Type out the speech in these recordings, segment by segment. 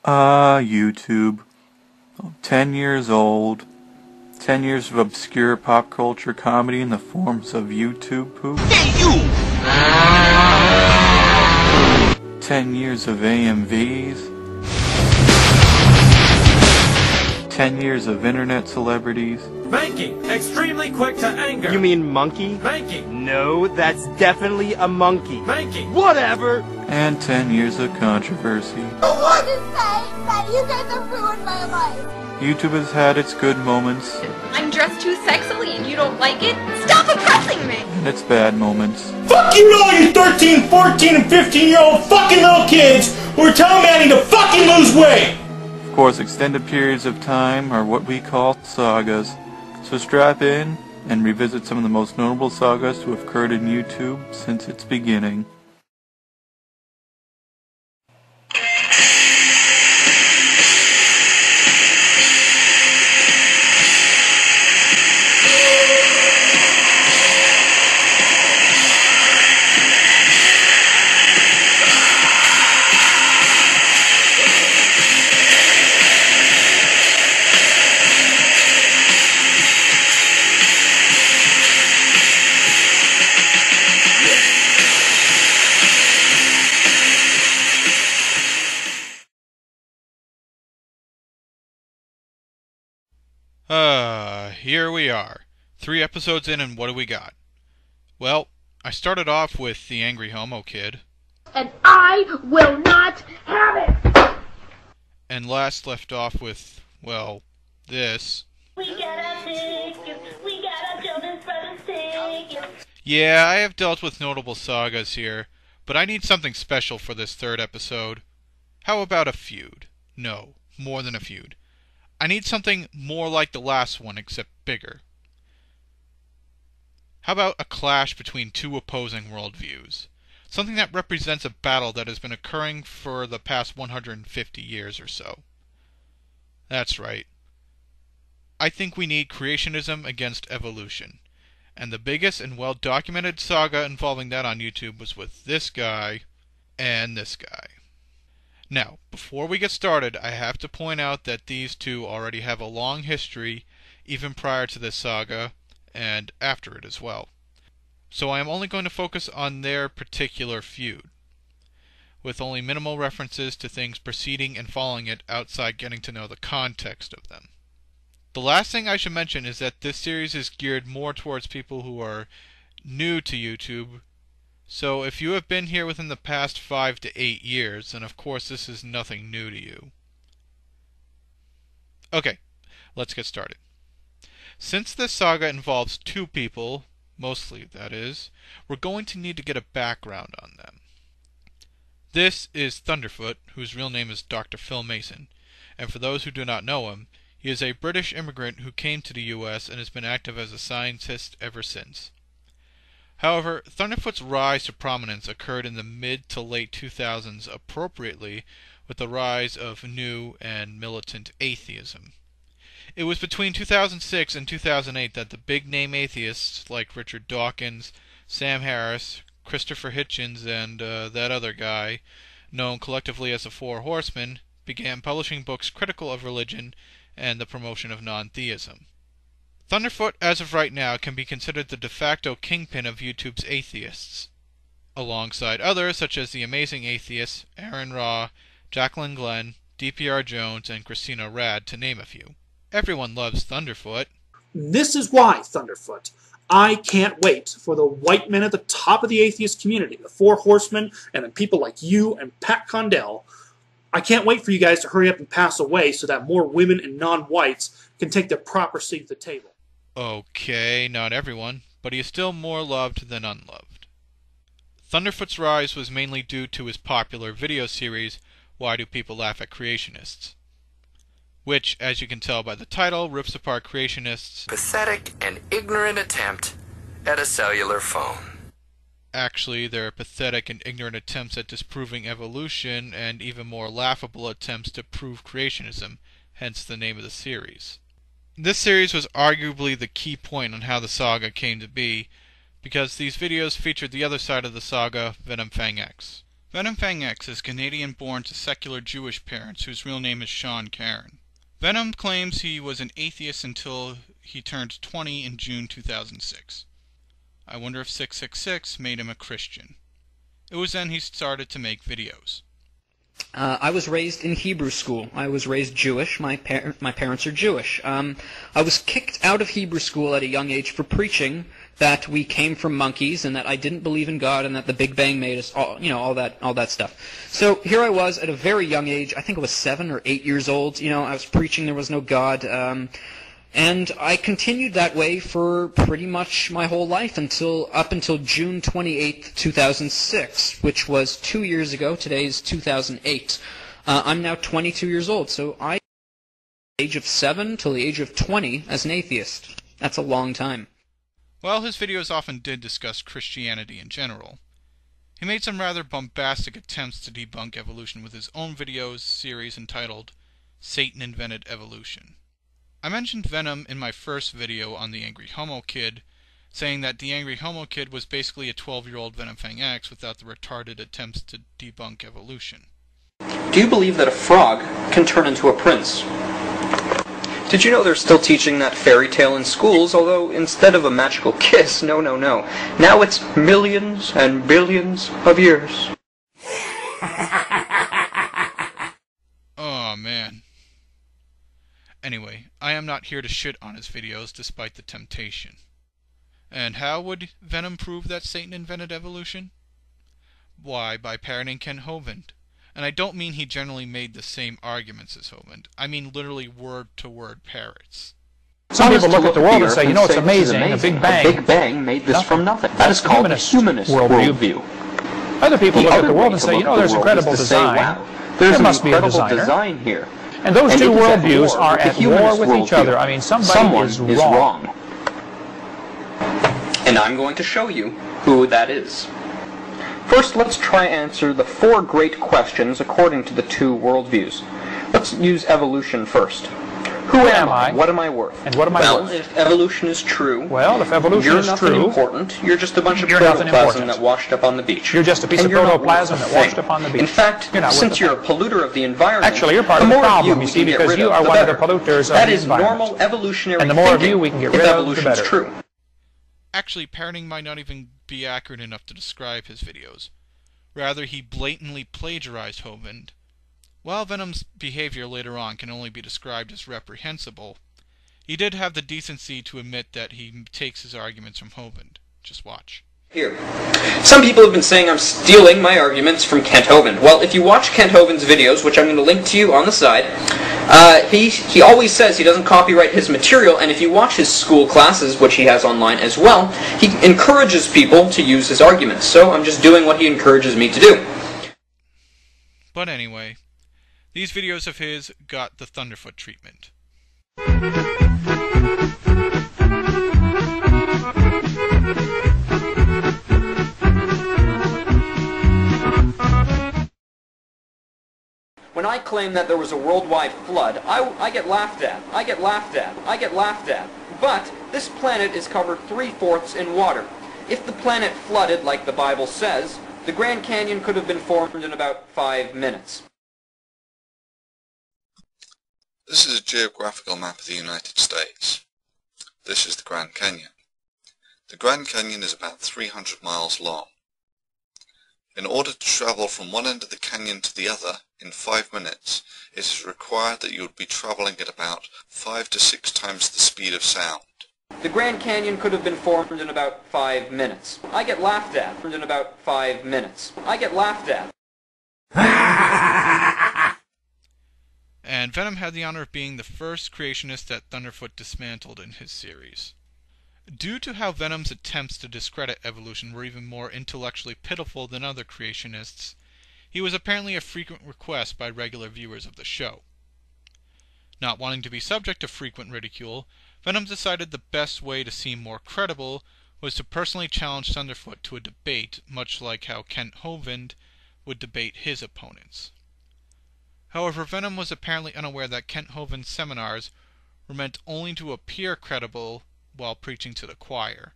YouTube. 10 years old. 10 years of obscure pop culture comedy in the forms of YouTube poop. Hey, you! 10 years of AMVs. 10 years of internet celebrities. Banking, extremely quick to anger. You mean monkey? Banking. No, that's definitely a monkey. Banking. Whatever! And 10 years of controversy. I want to say that you guys have ruined my life. YouTube has had its good moments. I'm dressed too sexily and you don't like it? Stop oppressing me! And its bad moments. Fuck you all you 13, 14, and 15-year-old fucking little kids who are telling Manny to fucking lose weight! Of course, extended periods of time are what we call sagas. So strap in and revisit some of the most notable sagas to have occurred in YouTube since its beginning. Here we are. 3 episodes in, and what do we got? Well, I started off with the Angry Homo Kid. And I will not have it! And last left off with, well, this. We gotta tickets, we gotta Jonas Brothers tickets. Yeah, I have dealt with notable sagas here, but I need something special for this 3rd episode. How about a feud? No, more than a feud. I need something more like the last one, except bigger. How about a clash between 2 opposing worldviews? Something that represents a battle that has been occurring for the past 150 years or so. That's right. I think we need creationism against evolution. And the biggest and well-documented saga involving that on YouTube was with this guy and this guy. Now, before we get started, I have to point out that these two already have a long history, even prior to this saga, and after it as well. So I am only going to focus on their particular feud, with only minimal references to things preceding and following it outside getting to know the context of them. The last thing I should mention is that this series is geared more towards people who are new to YouTube. So if you have been here within the past 5 to 8 years, then of course this is nothing new to you. Okay, let's get started. Since this saga involves 2 people, mostly that is, we're going to need to get a background on them. This is Thunderf00t, whose real name is Dr. Phil Mason, and for those who do not know him, he is a British immigrant who came to the US and has been active as a scientist ever since. However, Thunderf00t's rise to prominence occurred in the mid to late 2000s appropriately with the rise of new and militant atheism. It was between 2006 and 2008 that the big-name atheists like Richard Dawkins, Sam Harris, Christopher Hitchens, and that other guy, known collectively as the Four Horsemen, began publishing books critical of religion and the promotion of non-theism. Thunderf00t, as of right now, can be considered the de facto kingpin of YouTube's atheists, alongside others such as the Amazing Atheists, Aaron Raw, Jacqueline Glenn, DPR Jones, and Christina Rad, to name a few. Everyone loves Thunderf00t. This is why, Thunderf00t, I can't wait for the white men at the top of the atheist community, the Four Horsemen, and then people like you and Pat Condell. I can't wait for you guys to hurry up and pass away so that more women and non-whites can take their proper seat at the table. Okay, not everyone, but he is still more loved than unloved. Thunderf00t's rise was mainly due to his popular video series, Why Do People Laugh at Creationists? Which, as you can tell by the title, rips apart creationists' Pathetic and ignorant attempt at a cellular phone. Actually, their pathetic and ignorant attempts at disproving evolution, and even more laughable attempts to prove creationism, hence the name of the series. This series was arguably the key point on how the saga came to be, because these videos featured the other side of the saga, VenomFang X. VenomFang X is Canadian-born to secular Jewish parents whose real name is Sean Cairn. Venom claims he was an atheist until he turned 20 in June 2006. I wonder if 666 made him a Christian. It was then he started to make videos. I was raised in Hebrew school. I was raised Jewish. My parents are Jewish. I was kicked out of Hebrew school at a young age for preaching that we came from monkeys and that I didn't believe in God and that the Big Bang made us, all that stuff. So here I was at a very young age. I think I was 7 or 8 years old. I was preaching there was no God. And I continued that way for pretty much my whole life up until June 28th, 2006, which was 2 years ago. Today is 2008. I'm now 22 years old, so I from the age of 7 till the age of 20 as an atheist. That's a long time. While his videos often did discuss Christianity in general, he made some rather bombastic attempts to debunk evolution with his own videos series entitled Satan Invented Evolution. I mentioned Venom in my first video on the Angry Homo Kid, saying that the Angry Homo Kid was basically a 12-year-old VenomFang X without the retarded attempts to debunk evolution. Do you believe that a frog can turn into a prince? Did you know they're still teaching that fairy tale in schools, although instead of a magical kiss, no. Now it's millions and billions of years. Oh, man. Anyway, I am not here to shit on his videos despite the temptation. And how would Venom prove that Satan invented evolution? Why, by parroting Ken Hovind. And I don't mean he generally made the same arguments as Hovind. I mean literally word-to-word parrots. Some people look at the world and say, it's amazing. A Big Bang made this from nothing. That is called a humanist worldview. Other people look at the world and say, there's incredible design. There must be a design here. And those two worldviews are at war with each other. I mean, someone is wrong. And I'm going to show you who that is. First, let's try answer the 4 great questions according to the 2 worldviews. Let's use evolution first. Who am I? What am I worth? And what am I worth? Well, if evolution is true, you're nothing important. You're just a bunch of protoplasm that washed up on the beach. You're just a piece of protoplasm that washed up on the beach. In fact, since you're a polluter of the environment, actually, you're part of the problem, you see, because you are one of the polluters of the environment. That is normal evolutionary thinking. And the more of you we can get rid of, the better. True. Actually, parroting might not even be accurate enough to describe his videos. Rather, he blatantly plagiarized Hovind. While Venom's behavior later on can only be described as reprehensible, he did have the decency to admit that he takes his arguments from Hovind. Just watch. Here. Some people have been saying I'm stealing my arguments from Kent Hovind. Well, if you watch Kent Hovind's videos, which I'm going to link to you on the side, he always says he doesn't copyright his material, and if you watch his school classes, which he has online as well, he encourages people to use his arguments. So I'm just doing what he encourages me to do. But anyway, these videos of his got the Thunderfoot treatment. When I claim that there was a worldwide flood, I get laughed at. I get laughed at. But this planet is covered 3/4 in water. If the planet flooded like the Bible says, the Grand Canyon could have been formed in about 5 minutes. This is a geographical map of the United States. This is the Grand Canyon. The Grand Canyon is about 300 miles long. In order to travel from one end of the canyon to the other in 5 minutes, it is required that you would be traveling at about 5 to 6 times the speed of sound. The Grand Canyon could have been formed in about 5 minutes. I get laughed at in about 5 minutes. I get laughed at. And Venom had the honor of being the first creationist that Thunderfoot dismantled in his series. Due to how Venom's attempts to discredit evolution were even more intellectually pitiful than other creationists, he was apparently a frequent request by regular viewers of the show. Not wanting to be subject to frequent ridicule, Venom decided the best way to seem more credible was to personally challenge Thunderfoot to a debate, much like how Kent Hovind would debate his opponents. However, Venom was apparently unaware that Kent Hovind's seminars were meant only to appear credible while preaching to the choir,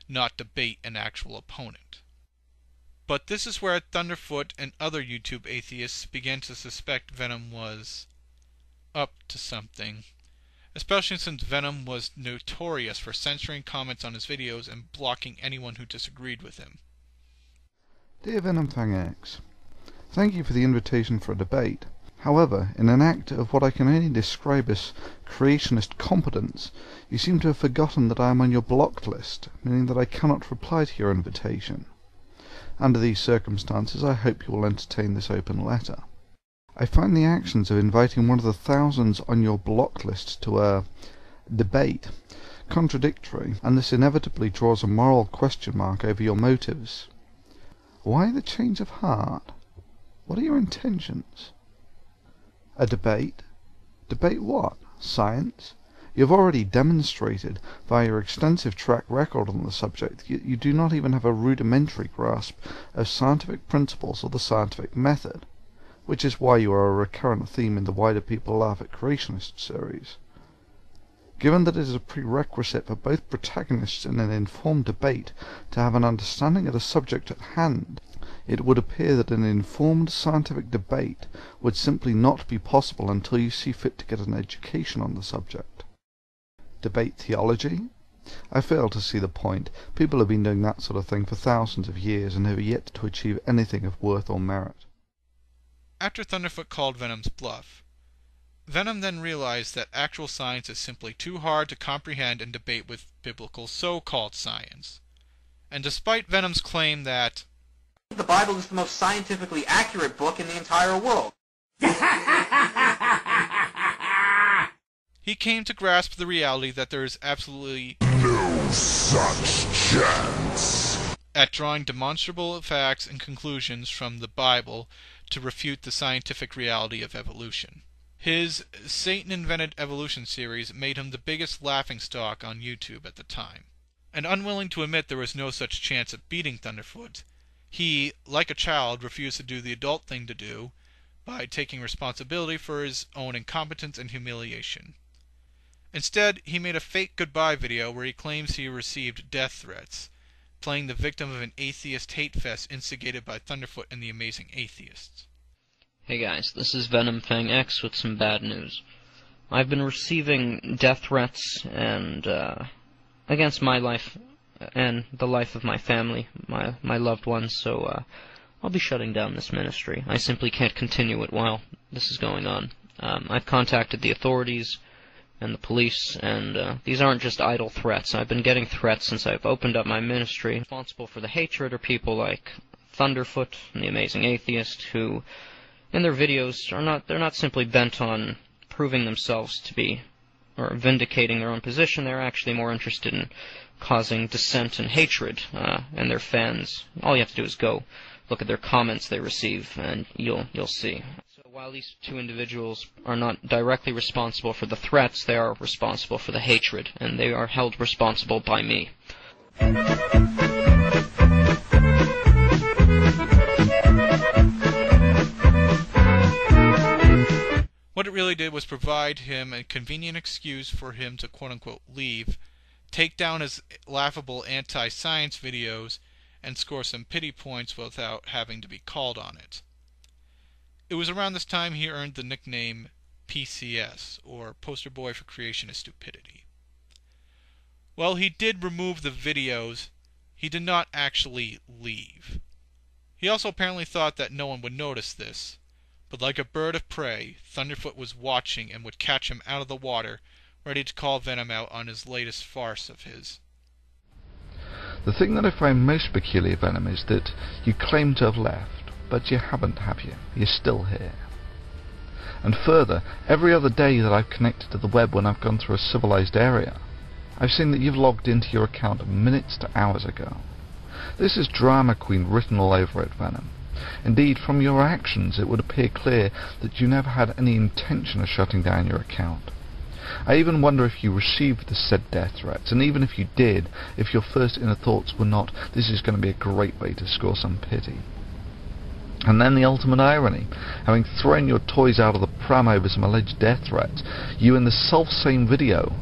not debate an actual opponent. But this is where Thunderf00t and other YouTube atheists began to suspect Venom was up to something, especially since Venom was notorious for censoring comments on his videos and blocking anyone who disagreed with him. Dear VenomFang X, thank you for the invitation for a debate. However, in an act of what I can only describe as creationist competence, you seem to have forgotten that I am on your blocked list, meaning that I cannot reply to your invitation. Under these circumstances, I hope you will entertain this open letter. I find the actions of inviting one of the thousands on your blocked list to a debate contradictory, and this inevitably draws a moral question mark over your motives. Why the change of heart? What are your intentions? A debate? Debate what? Science? You have already demonstrated, via your extensive track record on the subject, you do not even have a rudimentary grasp of scientific principles or the scientific method, which is why you are a recurrent theme in the Why Do People Laugh at Creationist series. Given that it is a prerequisite for both protagonists in an informed debate to have an understanding of the subject at hand, it would appear that an informed scientific debate would simply not be possible until you see fit to get an education on the subject. Debate theology? I fail to see the point. People have been doing that sort of thing for thousands of years and have yet to achieve anything of worth or merit. After Thunderf00t called Venom's bluff, Venom then realized that actual science is simply too hard to comprehend and debate with biblical so-called science. And despite Venom's claim that the Bible is the most scientifically accurate book in the entire world, he came to grasp the reality that there is absolutely no such chance at drawing demonstrable facts and conclusions from the Bible to refute the scientific reality of evolution. His Satan Invented Evolution series made him the biggest laughingstock on YouTube at the time. And unwilling to admit there was no such chance of beating Thunderf00t, he, like a child, refused to do the adult thing to do by taking responsibility for his own incompetence and humiliation. Instead, he made a fake goodbye video where he claims he received death threats, playing the victim of an atheist hate fest instigated by Thunderf00t and the Amazing Atheists. Hey guys, this is VenomFang X with some bad news. I've been receiving death threats and against my life and the life of my family, my loved ones, so I'll be shutting down this ministry. I simply can't continue it while this is going on. I've contacted the authorities and the police, and these aren't just idle threats. I've been getting threats since I've opened up my ministry. Responsible for the hatred are people like Thunderf00t and the Amazing Atheist, who in their videos they're not simply bent on proving themselves to be or vindicating their own position. They're actually more interested in causing dissent and hatred in their fans. All you have to do is go look at their comments they receive, and you'll see. So while these two individuals are not directly responsible for the threats, they are responsible for the hatred, and they are held responsible by me. What it really did was provide him a convenient excuse for him to quote-unquote leave, take down his laughable anti-science videos, and score some pity points without having to be called on it. It was around this time he earned the nickname PCS, or Poster Boy for Creationist Stupidity. While he did remove the videos, he did not actually leave. He also apparently thought that no one would notice this, but like a bird of prey, Thunderf00t was watching and would catch him out of the water, ready to call Venom out on his latest farce of his. The thing that I find most peculiar, Venom, is that you claim to have left, but you haven't, have you? You're still here. And further, every other day that I've connected to the web when I've gone through a civilized area, I've seen that you've logged into your account minutes to hours ago. This is drama queen written all over it, Venom. Indeed, from your actions it would appear clear that you never had any intention of shutting down your account. I even wonder if you received the said death threats, and even if you did, if your first inner thoughts were not, this is going to be a great way to score some pity. And then the ultimate irony, having thrown your toys out of the pram over some alleged death threats, you in the self-same video,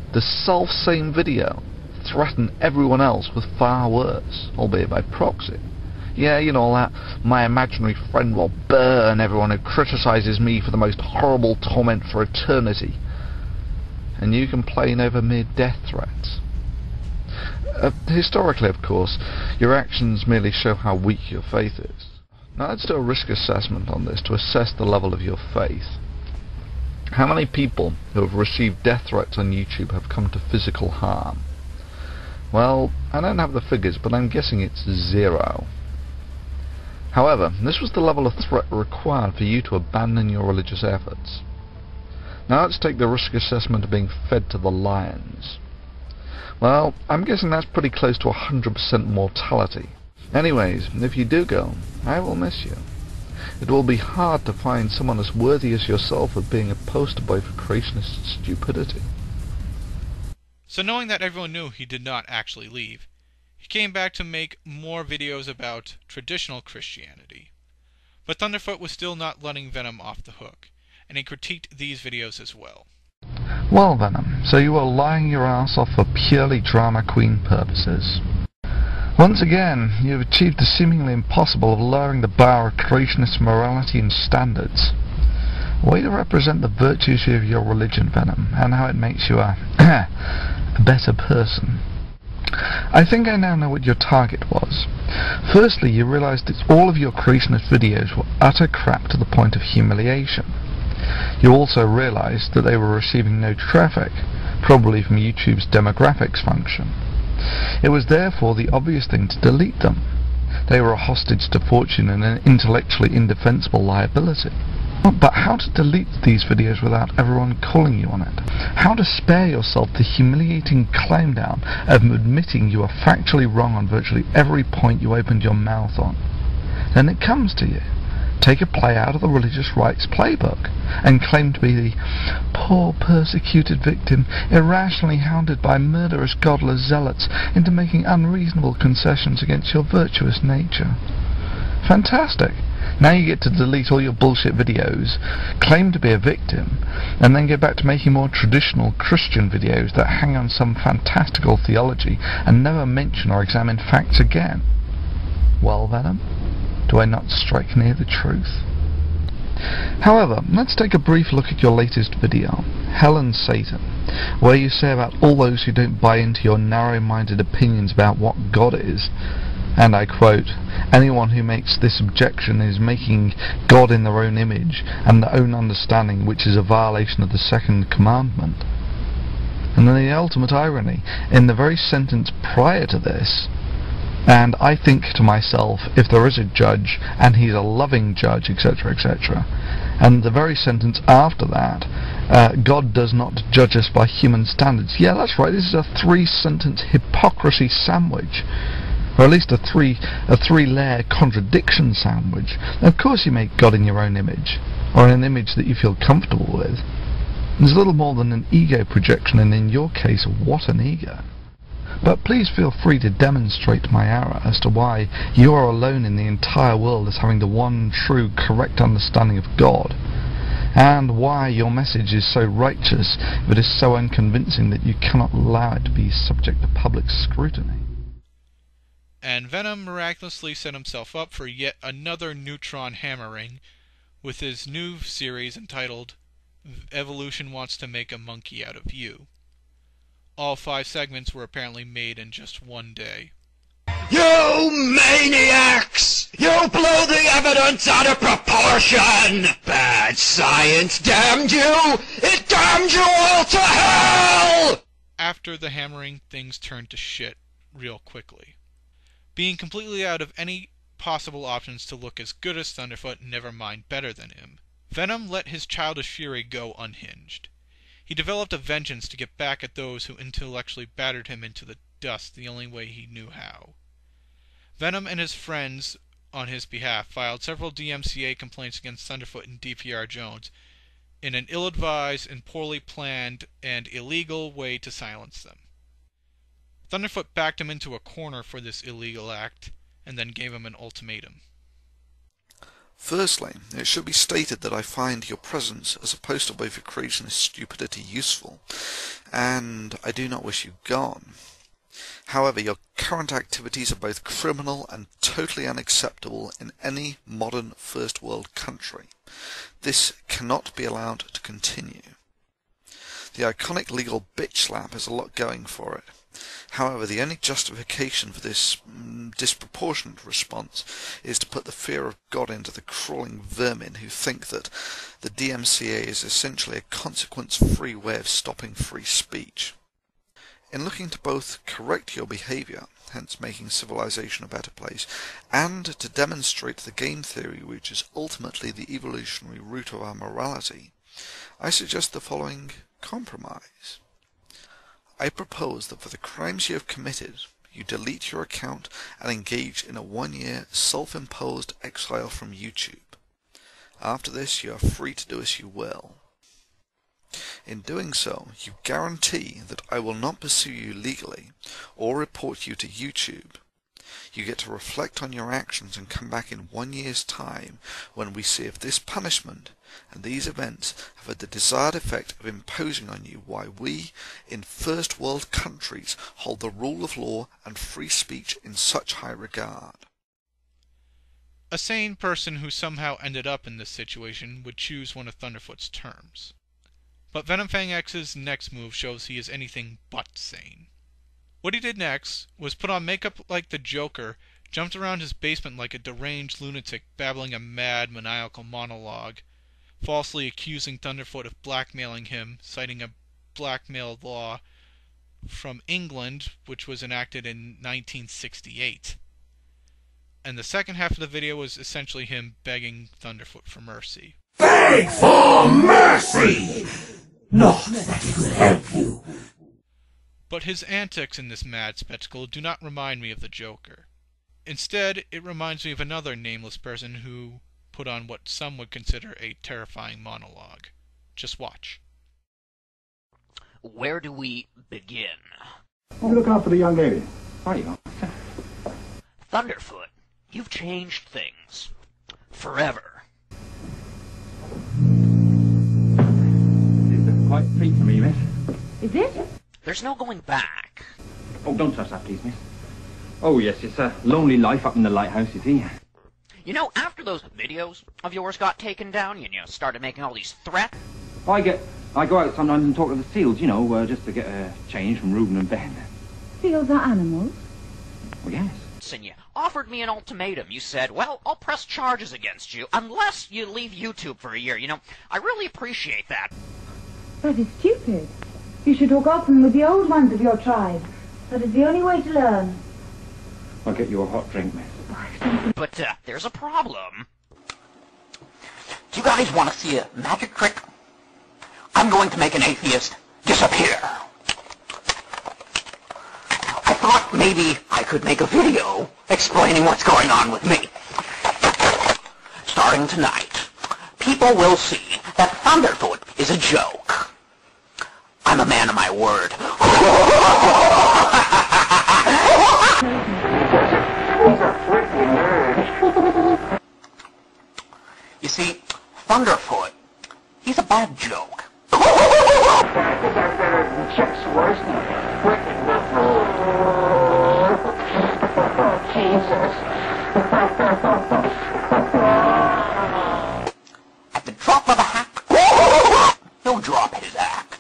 threaten everyone else with far worse, albeit by proxy. Yeah, you know that. My imaginary friend will burn everyone who criticises me for the most horrible torment for eternity. And you complain over mere death threats. Historically, of course, your actions merely show how weak your faith is. Now let's do a risk assessment on this to assess the level of your faith. How many people who have received death threats on YouTube have come to physical harm? Well, I don't have the figures, but I'm guessing it's 0. However, this was the level of threat required for you to abandon your religious efforts. Now let's take the risk assessment of being fed to the lions. Well, I'm guessing that's pretty close to 100% mortality. Anyways, if you do go, I will miss you. It will be hard to find someone as worthy as yourself of being a poster boy for creationist stupidity. So knowing that everyone knew he did not actually leave, he came back to make more videos about traditional Christianity. But Thunderfoot was still not letting Venom off the hook, and he critiqued these videos as well. Well, Venom, so you are lying your ass off for purely drama queen purposes. Once again, you have achieved the seemingly impossible of lowering the bar of creationist morality and standards. Way to represent the virtues of your religion, Venom, and how it makes you a better person. I think I now know what your target was. Firstly, you realized that all of your creationist videos were utter crap to the point of humiliation. You also realized that they were receiving no traffic, probably from YouTube's demographics function. It was therefore the obvious thing to delete them. They were a hostage to fortune and an intellectually indefensible liability. But how to delete these videos without everyone calling you on it? How to spare yourself the humiliating climb down of admitting you are factually wrong on virtually every point you opened your mouth on? Then it comes to you. Take a play out of the religious rights playbook and claim to be the poor persecuted victim irrationally hounded by murderous godless zealots into making unreasonable concessions against your virtuous nature. Fantastic! Now you get to delete all your bullshit videos, claim to be a victim, and then go back to making more traditional Christian videos that hang on some fantastical theology and never mention or examine facts again. Well, Venom? Do I not strike near the truth? However, let's take a brief look at your latest video, Hell and Satan, where you say about all those who don't buy into your narrow-minded opinions about what God is, and I quote, anyone who makes this objection is making God in their own image and their own understanding, which is a violation of the second commandment. And then the ultimate irony, in the very sentence prior to this, and I think to myself, if there is a judge, and he's a loving judge, etc., etc., and the very sentence after that, God does not judge us by human standards. Yeah, that's right, this is a 3-sentence hypocrisy sandwich, or at least a three-layer contradiction sandwich. Of course you make God in your own image, or in an image that you feel comfortable with. There's little more than an ego projection, and in your case, what an ego. But please feel free to demonstrate my error as to why you are alone in the entire world as having the one true correct understanding of God, and why your message is so righteous but is so unconvincing that you cannot allow it to be subject to public scrutiny. And Venom miraculously set himself up for yet another neutron hammering with his new series entitled Evolution Wants to Make a Monkey Out of You. All 5 segments were apparently made in just one day. You maniacs! You blew the evidence out of proportion! Bad science damned you! It damned you all to hell! After the hammering, things turned to shit real quickly. Being completely out of any possible options to look as good as Thunderfoot, never mind better than him, Venom let his childish fury go unhinged. He developed a vengeance to get back at those who intellectually battered him into the dust the only way he knew how. Venom and his friends on his behalf filed several DMCA complaints against Thunderfoot and DPR Jones in an ill-advised and poorly planned and illegal way to silence them. Thunderfoot backed him into a corner for this illegal act and then gave him an ultimatum. Firstly, it should be stated that I find your presence as a poster boy for creationist stupidity useful, and I do not wish you gone. However, your current activities are both criminal and totally unacceptable in any modern first world country. This cannot be allowed to continue. The iconic legal bitch slap has a lot going for it. However, the only justification for this disproportionate response is to put the fear of God into the crawling vermin who think that the DMCA is essentially a consequence-free way of stopping free speech. In looking to both correct your behaviour, hence making civilization a better place, and to demonstrate the game theory which is ultimately the evolutionary root of our morality, I suggest the following compromise. I propose that for the crimes you have committed, you delete your account and engage in a 1-year self-imposed exile from YouTube. After this, you are free to do as you will. In doing so, you guarantee that I will not pursue you legally or report you to YouTube. You get to reflect on your actions and come back in 1 year's time when we see if this punishment and these events have had the desired effect of imposing on you why we, in first world countries, hold the rule of law and free speech in such high regard. A sane person who somehow ended up in this situation would choose one of Thunderfoot's terms. But VenomFang X's next move shows he is anything but sane. What he did next was put on makeup like the Joker, jumped around his basement like a deranged lunatic babbling a mad, maniacal monologue, falsely accusing Thunderfoot of blackmailing him, citing a blackmail law from England which was enacted in 1968. And the second half of the video was essentially him begging Thunderfoot for mercy. Beg for mercy! Not that it will help you. But his antics in this mad spectacle do not remind me of the Joker. Instead, it reminds me of another nameless person who put on what some would consider a terrifying monologue. Just watch. Where do we begin? You look after the young lady. Are you? Thunderfoot, you've changed things. Forever. It's a quite treat for me, miss. Is it? There's no going back. Oh, don't touch that, please, miss. Oh, yes, it's a lonely life up in the lighthouse, you see. You know, after those videos of yours got taken down, and you started making all these threats. I go out sometimes and talk to the seals, you know, just to get a change from Reuben and Ben. Seals are animals? Well, yes. And you offered me an ultimatum. You said, well, I'll press charges against you unless you leave YouTube for a year. You know, I really appreciate that. That is stupid. You should talk often with the old ones of your tribe. That is the only way to learn. I'll get you a hot drink, miss. But there's a problem. Do you guys want to see a magic trick? I'm going to make an atheist disappear. I thought maybe I could make a video explaining what's going on with me. Starting tonight, people will see that Thunderfoot is a joke. I'm a man of my word. You see, Thunderfoot, he's a bad joke. At the drop of a hat, he'll drop his act.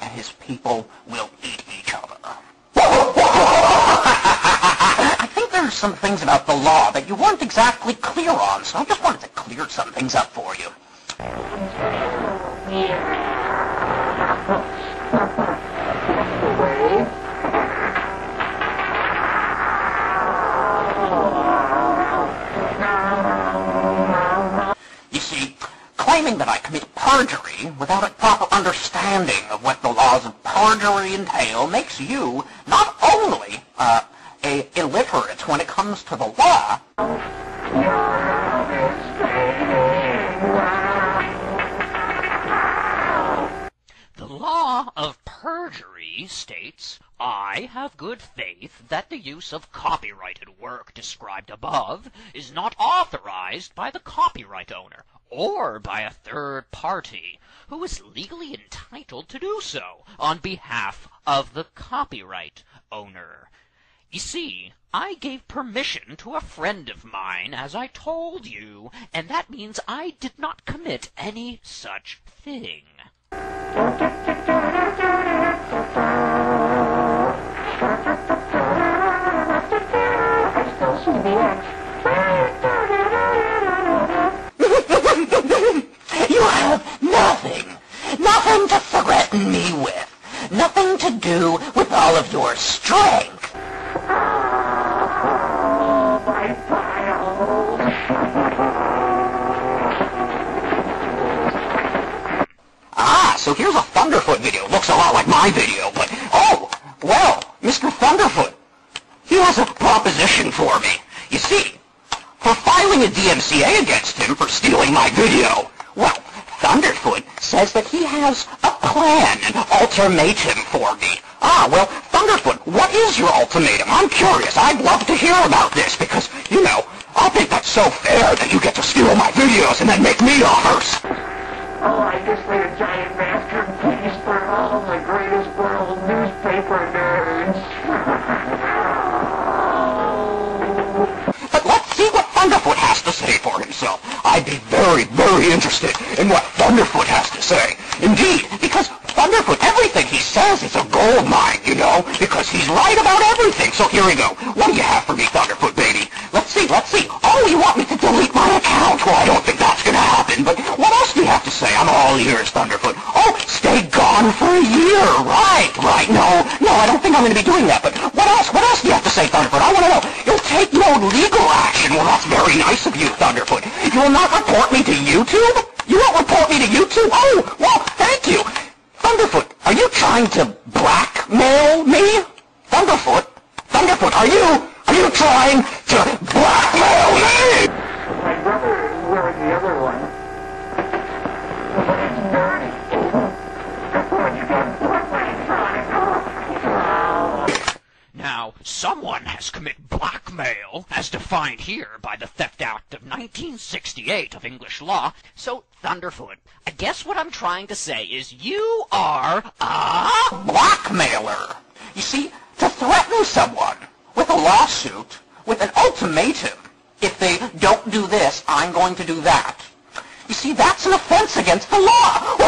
And his people will eat each other. I think there are some things about the law that you weren't exactly clear on, so I just wanted to clear some things up for you. You see, claiming that I commit perjury without a proper understanding of what the laws of perjury entail makes you not only illiterate when it comes to the law, the law of perjury states, I have good faith that the use of copyrighted work described above is not authorized by the copyright owner, or by a third party who is legally entitled to do so on behalf of the copyright owner. You see, I gave permission to a friend of mine, as I told you, and that means I did not commit any such thing. You have nothing to threaten me with, nothing to do with all of your strength. So here's a Thunderfoot video. Looks a lot like my video, but, oh, well, Mr. Thunderfoot, he has a proposition for me. You see, for filing a DMCA against him for stealing my video, well, Thunderfoot says that he has a plan, an ultimatum for me. Well, Thunderfoot, what is your ultimatum? I'm curious. I'd love to hear about this because, you know, I think that's so fair that you get to steal my videos and then make me offers. Oh, I just made a giant masterpiece for all the greatest world newspaper nerds. But let's see what Thunderfoot has to say for himself. I'd be very, very interested in what Thunderfoot has to say. Indeed, because Thunderfoot, everything he says is a gold mine, you know, because he's right about everything. So here we go. What do you have for me, Thunderfoot, baby? Let's see. Oh, you want me to delete my account? Well, I don't think that's going to happen, but what else do you have to say? I'm all ears, Thunderfoot. Oh, stay gone for a year. Right. No, I don't think I'm going to be doing that, but what else do you have to say, Thunderfoot? I want to know. You'll take no legal action. Well, that's very nice of you, Thunderfoot. You will not report me to YouTube? You won't report me to YouTube? Oh, well, thank you. Thunderfoot, are you trying to blackmail me? Thunderfoot, are you trying to blackmail me? My brother is wearing the other one. But it's dirty. That's what you got blackmail. Now, someone has committed blackmail, as defined here by the Theft Act of 1968 of English law. So, Thunderfoot, I guess what I'm trying to say is you are a blackmailer. You see, to threaten someone with a lawsuit, with an ultimatum, if they don't do this, I'm going to do that. You see, that's an offense against the law.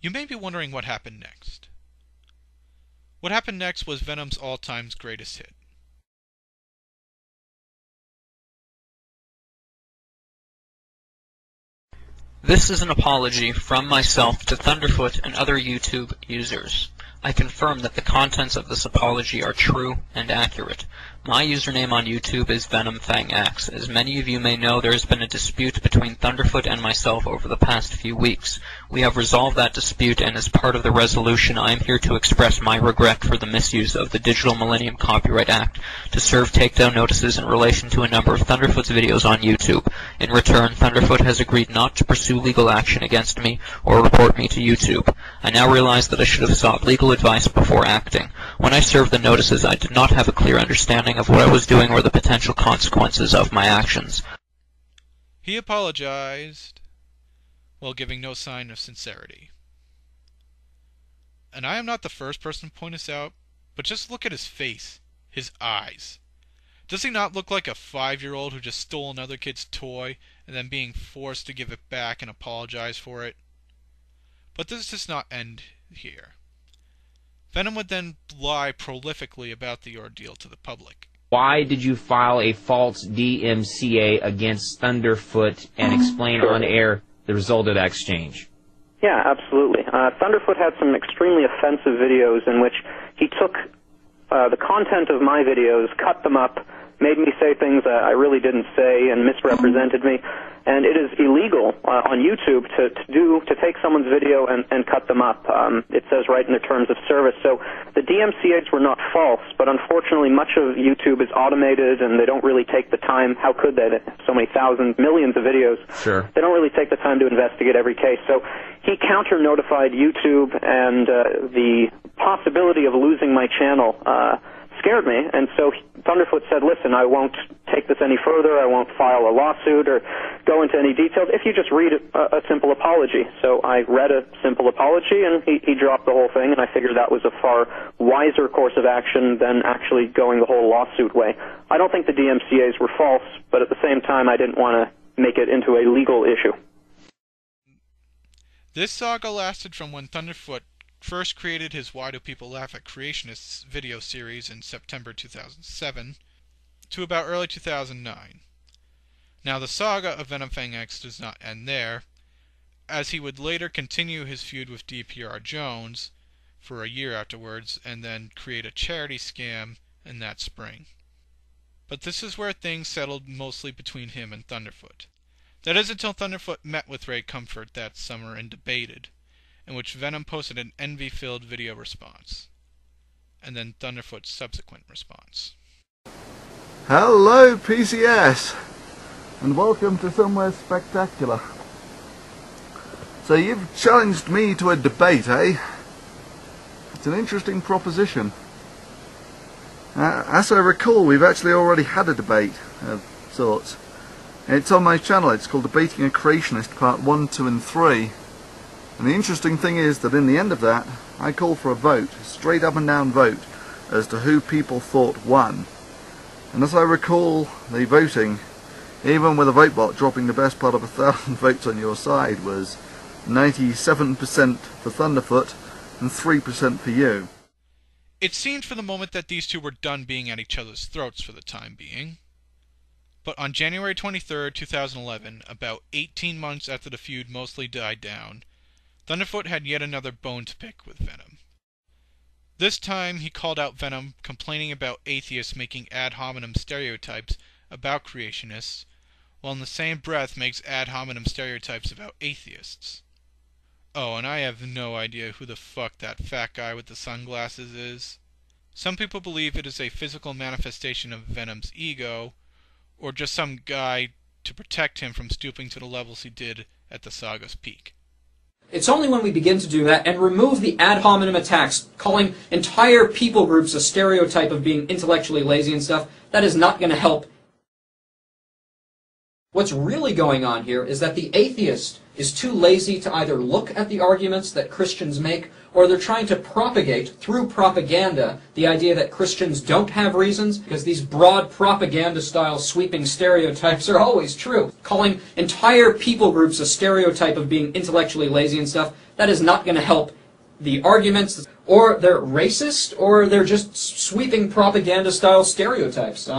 You may be wondering what happened next. What happened next was Venom's all-time greatest hit. This is an apology from myself to Thunderfoot and other YouTube users. I confirm that the contents of this apology are true and accurate. My username on YouTube is VenomFang X. As many of you may know, there has been a dispute between Thunderfoot and myself over the past few weeks. We have resolved that dispute, and as part of the resolution, I am here to express my regret for the misuse of the Digital Millennium Copyright Act to serve takedown notices in relation to a number of Thunderfoot's videos on YouTube. In return, Thunderfoot has agreed not to pursue legal action against me or report me to YouTube. I now realize that I should have sought legal advice before acting. When I served the notices, I did not have a clear understanding of what I was doing or the potential consequences of my actions. He apologized while giving no sign of sincerity. And I am not the first person to point this out, but just look at his face, his eyes. Does he not look like a 5-year-old who just stole another kid's toy and then being forced to give it back and apologize for it? But this does not end here. Venom would then lie prolifically about the ordeal to the public. Why did you file a false DMCA against Thunderfoot and explain on air the result of that exchange? Yeah, absolutely. Thunderfoot had some extremely offensive videos in which he took the content of my videos, cut them up, made me say things I really didn't say and misrepresented me. And it is illegal on YouTube to take someone's video and cut them up. It says right in the terms of service. So the DMCAs were not false, but unfortunately much of YouTube is automated and they don't really take the time. How could they? So many thousands, millions of videos. Sure. They don't really take the time to investigate every case. So he counter-notified YouTube, and the possibility of losing my channel scared me, and so Thunderfoot said, listen, I won't take this any further, I won't file a lawsuit or go into any details if you just read a simple apology. So I read a simple apology, and he dropped the whole thing, and I figured that was a far wiser course of action than actually going the whole lawsuit way. I don't think the DMCAs were false, but at the same time I didn't want to make it into a legal issue. This saga lasted from when Thunderfoot first created his Why Do People Laugh at Creationists video series in September 2007 to about early 2009. Now the saga of VenomFang X does not end there, as he would later continue his feud with DPR Jones for a year afterwards and then create a charity scam in that spring. But this is where things settled mostly between him and Thunderfoot. That is until Thunderfoot met with Ray Comfort that summer and debated, in which Venom posted an envy-filled video response, and then Thunderfoot's subsequent response. Hello PCS, and welcome to Somewhere Spectacular. So you've challenged me to a debate, eh? It's an interesting proposition. As I recall, we've actually already had a debate of sorts. It's on my channel. It's called Debating a Creationist Part 1, 2 and 3. And the interesting thing is that in the end of that, I call for a vote, a straight up and down vote, as to who people thought won. And as I recall the voting, even with a vote bot dropping the best part of 1,000 votes on your side, was 97% for Thunderfoot and 3% for you. It seemed for the moment that these two were done being at each other's throats for the time being. But on January 23rd, 2011, about 18 months after the feud mostly died down, Thunderfoot had yet another bone to pick with Venom. This time he called out Venom complaining about atheists making ad hominem stereotypes about creationists, while in the same breath makes ad hominem stereotypes about atheists. Oh, and I have no idea who the fuck that fat guy with the sunglasses is. Some people believe it is a physical manifestation of Venom's ego, or just some guy to protect him from stooping to the levels he did at the saga's peak. It's only when we begin to do that and remove the ad hominem attacks, calling entire people groups a stereotype of being intellectually lazy and stuff, that is not going to help. What's really going on here is that the atheist is too lazy to either look at the arguments that Christians make, or they're trying to propagate, through propaganda, the idea that Christians don't have reasons, because these broad propaganda-style sweeping stereotypes are always true. Calling entire people groups a stereotype of being intellectually lazy and stuff, that is not going to help the arguments, or they're racist, or they're just sweeping propaganda-style stereotypes.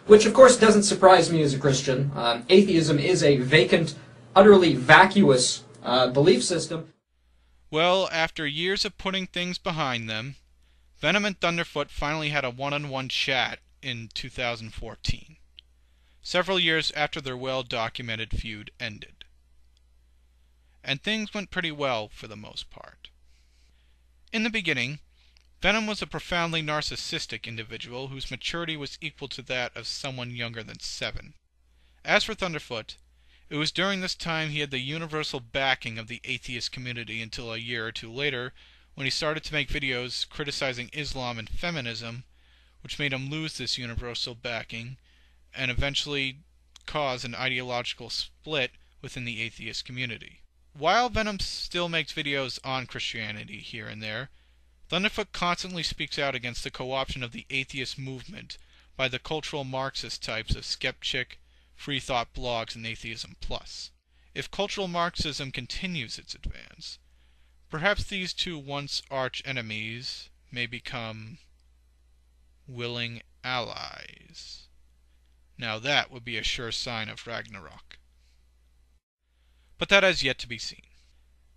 Which, of course, doesn't surprise me as a Christian. Atheism is a vacant, utterly vacuous belief system. Well, after years of putting things behind them, Venom and Thunderfoot finally had a one-on-one chat in 2014, several years after their well-documented feud ended. And things went pretty well for the most part. In the beginning, Venom was a profoundly narcissistic individual whose maturity was equal to that of someone younger than 7. As for Thunderfoot, it was during this time he had the universal backing of the atheist community until a year or two later, when he started to make videos criticizing Islam and feminism, which made him lose this universal backing, and eventually cause an ideological split within the atheist community. While Venom still makes videos on Christianity here and there, Thunderfoot constantly speaks out against the co-option of the atheist movement by the cultural Marxist types of Skeptic, free thought blogs, and Atheism Plus. If cultural Marxism continues its advance, perhaps these two once arch enemies may become willing allies. Now that would be a sure sign of Ragnarok. But that has yet to be seen.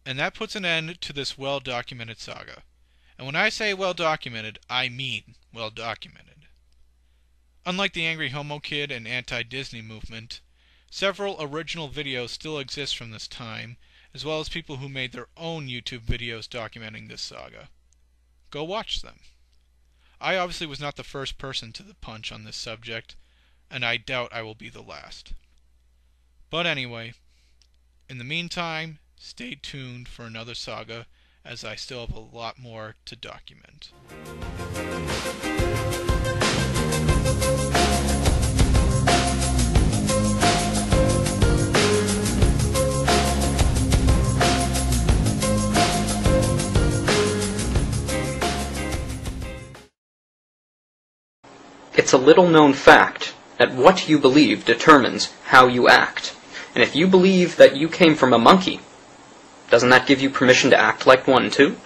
And that puts an end to this well-documented saga. And when I say well-documented, I mean well-documented. Unlike the Angry Homo Kid and anti-Disney movement, several original videos still exist from this time, as well as people who made their own YouTube videos documenting this saga. Go watch them. I obviously was not the first person to the punch on this subject, and I doubt I will be the last. But anyway, in the meantime, stay tuned for another saga, as I still have a lot more to document. It's a little-known fact that what you believe determines how you act. And if you believe that you came from a monkey, doesn't that give you permission to act like one too?